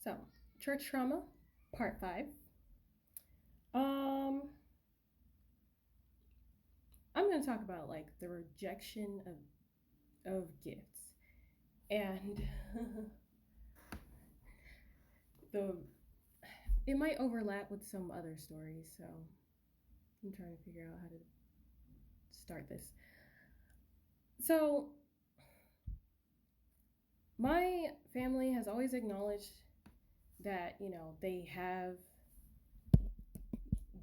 So, church trauma, part five. Um, I'm going to talk about like the rejection of gifts and the it might overlap with some other stories. So I'm trying to figure out how to start this. So my family has always acknowledged that they have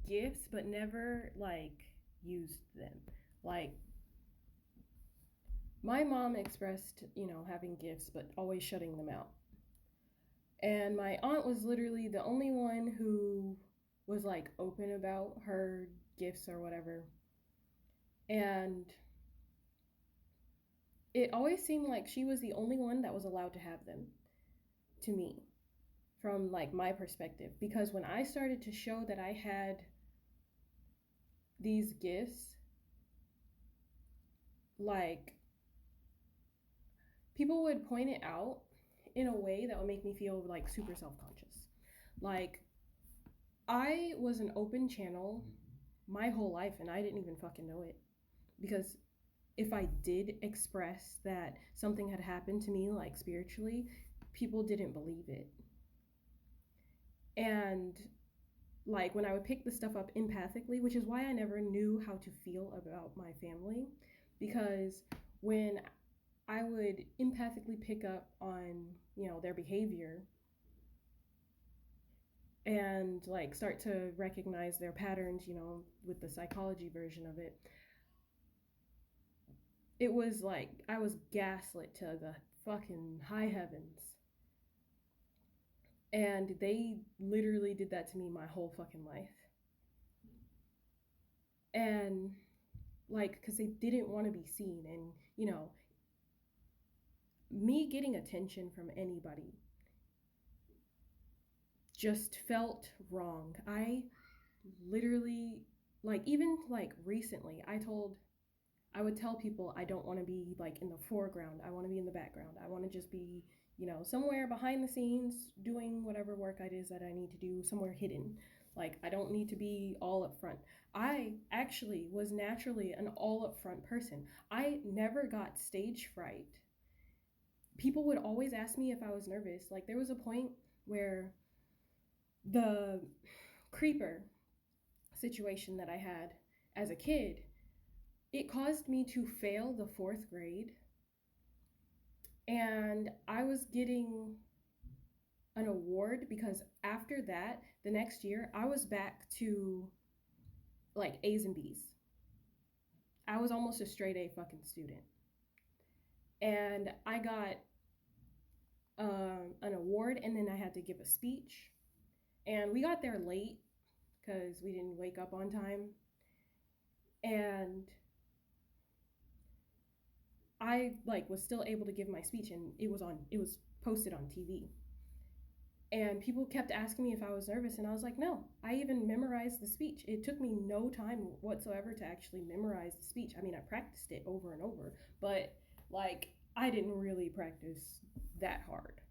gifts, but never like used them. Like my mom expressed, having gifts, but always shutting them out. And my aunt was literally the only one who was like open about her gifts or whatever. And it always seemed like she was the only one that was allowed to have them to me from like my perspective, because when I started to show that I had these gifts, like people would point it out in a way that would make me feel like super self-conscious. Like I was an open channel my whole life and I didn't even fucking know it, because if I did express that something had happened to me, like spiritually, people didn't believe it. And like when I would pick the stuff up empathically, which is why I never knew how to feel about my family, because when I would empathically pick up on, their behavior and like start to recognize their patterns, with the psychology version of it, it was like I was gaslit to the fucking high heavens. And they literally did that to me my whole fucking life. And like, because they didn't want to be seen. And, me getting attention from anybody just felt wrong. I literally, like, even like recently, I would tell people I don't want to be like in the foreground. I want to be in the background. I want to just be, somewhere behind the scenes doing whatever work it is that I need to do, somewhere hidden. Like, I don't need to be all up front. I actually was naturally an all up front person. I never got stage fright. People would always ask me if I was nervous. Like, there was a point where the creeper situation that I had as a kid, it caused me to fail the fourth grade, and I was getting an award because after that, the next year, I was back to like A's and B's. I was almost a straight A fucking student. And I got an award, and then I had to give a speech. And we got there late because we didn't wake up on time. And I like was still able to give my speech, and it was posted on TV. And people kept asking me if I was nervous, and I was like, no, I even memorized the speech. It took me no time whatsoever to actually memorize the speech. I mean, I practiced it over and over, but like, I didn't really practice that hard.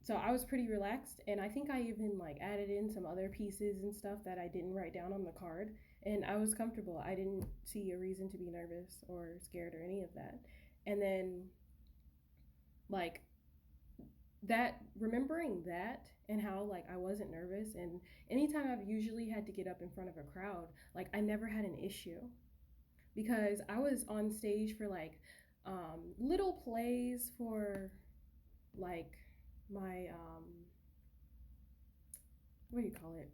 So I was pretty relaxed, and I think I even like added in some other pieces and stuff that I didn't write down on the card, and I was comfortable. I didn't see a reason to be nervous or scared or any of that. And then like that, remembering that and how like I wasn't nervous, and anytime I've usually had to get up in front of a crowd, like I never had an issue, because I was on stage for like little plays for like my what do you call it,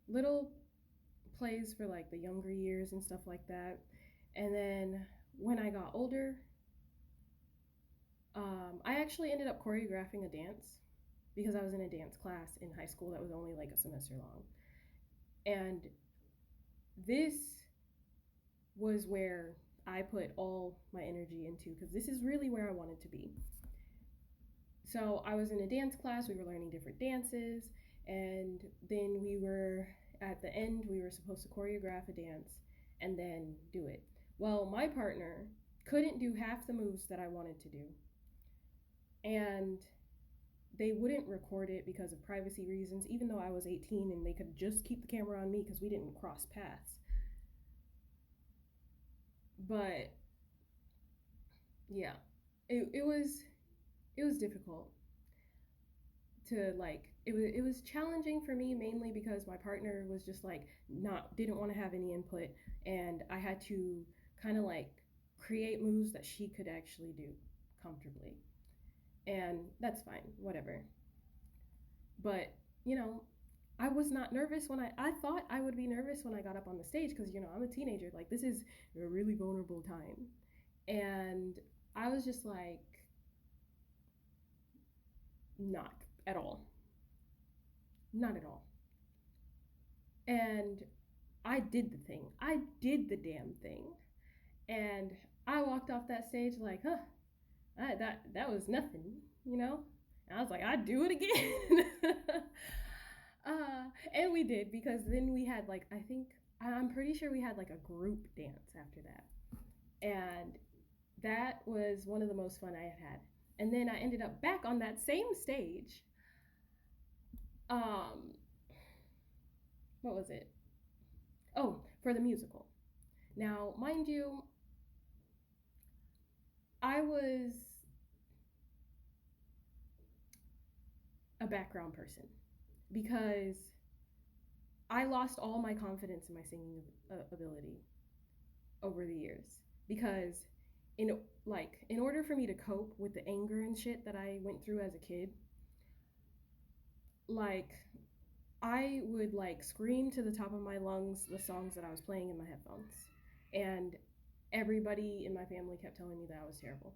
little plays for like the younger years and stuff like that. And then when I got older, I actually ended up choreographing a dance because I was in a dance class in high school that was only like a semester long. And this was where I put all my energy into, because this is really where I wanted to be. So I was in a dance class, we were learning different dances, and then we were at the end, we were supposed to choreograph a dance and then do it. Well, my partner couldn't do half the moves that I wanted to do. And they wouldn't record it because of privacy reasons, even though I was 18 and they could just keep the camera on me because we didn't cross paths. But yeah, it was difficult to like it was challenging for me, mainly because my partner was just like not didn't want to have any input, and I had to kind of like create moves that she could actually do comfortably. And that's fine, whatever. But, you know, I was not nervous when I thought I would be nervous when I got up on the stage because, I'm a teenager. Like, this is a really vulnerable time. And I was just like, not at all. Not at all. And I did the thing. I did the damn thing. And I walked off that stage like, huh, that was nothing, you know? And I was like, I'd do it again. And we did, because then we had like, I'm pretty sure we had like a group dance after that. And that was one of the most fun I had had. And then I ended up back on that same stage. Um, what was it? Oh, for the musical. Now, mind you, I was a background person because I lost all my confidence in my singing ability over the years, because in order for me to cope with the anger and shit that I went through as a kid, like I would like scream to the top of my lungs the songs that I was playing in my headphones, and everybody in my family kept telling me that I was terrible.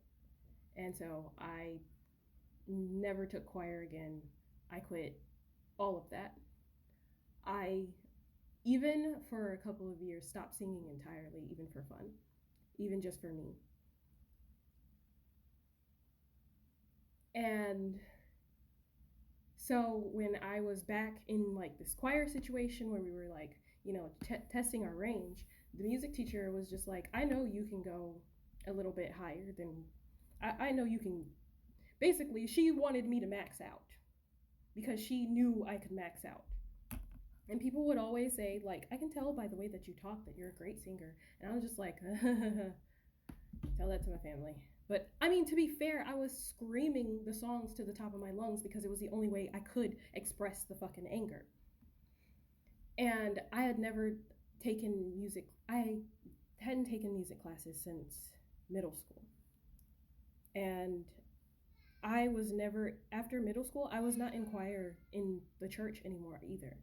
And so I never took choir again. I quit all of that. I, even for a couple of years, stopped singing entirely, even for fun, even just for me. And so when I was back in like this choir situation where we were like, testing our range, the music teacher was just like, I know you can go a little bit higher than, I know you can. Basically, she wanted me to max out because she knew I could max out. And people would always say, like, I can tell by the way that you talk that you're a great singer. And I was just like, tell that to my family. But I mean, to be fair, I was screaming the songs to the top of my lungs because it was the only way I could express the fucking anger. And I had never taken music, I hadn't taken music classes since middle school. And I was never, after middle school, I was not in choir in the church anymore either.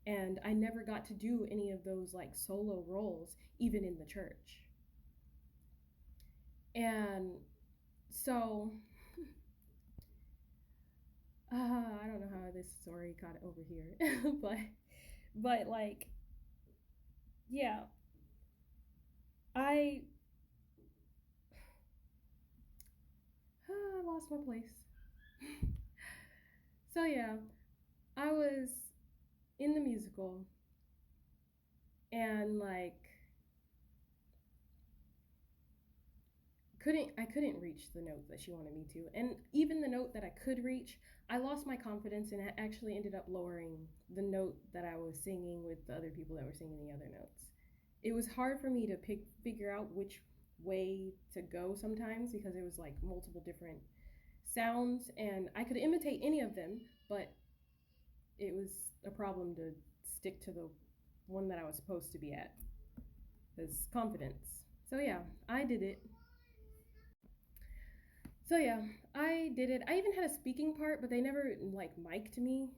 And I never got to do any of those like solo roles, even in the church. And so, I don't know how this story got over here, but like, yeah, I, I lost my place. So yeah, I was in the musical, and like I couldn't reach the note that she wanted me to, and even the note that I could reach, I lost my confidence and actually ended up lowering the note that I was singing with the other people that were singing the other notes. It was hard for me to figure out which way to go sometimes, because it was like multiple different sounds and I could imitate any of them, but it was a problem to stick to the one that I was supposed to be at, because confidence. So yeah, I did it. So yeah, I did it. I even had a speaking part, but they never like mic'd me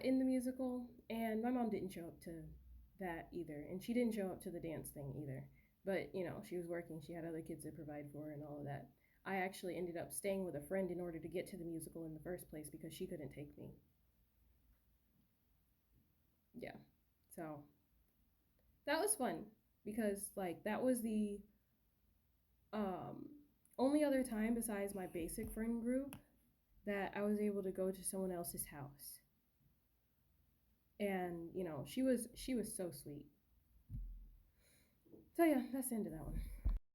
in the musical, and my mom didn't show up to that either, and she didn't show up to the dance thing either. But she was working. She had other kids to provide for and all of that. I actually ended up staying with a friend in order to get to the musical in the first place because she couldn't take me. Yeah, so that was fun because like that was the um, only other time besides my basic friend group that I was able to go to someone else's house. And she was so sweet. So yeah, that's the end of that one.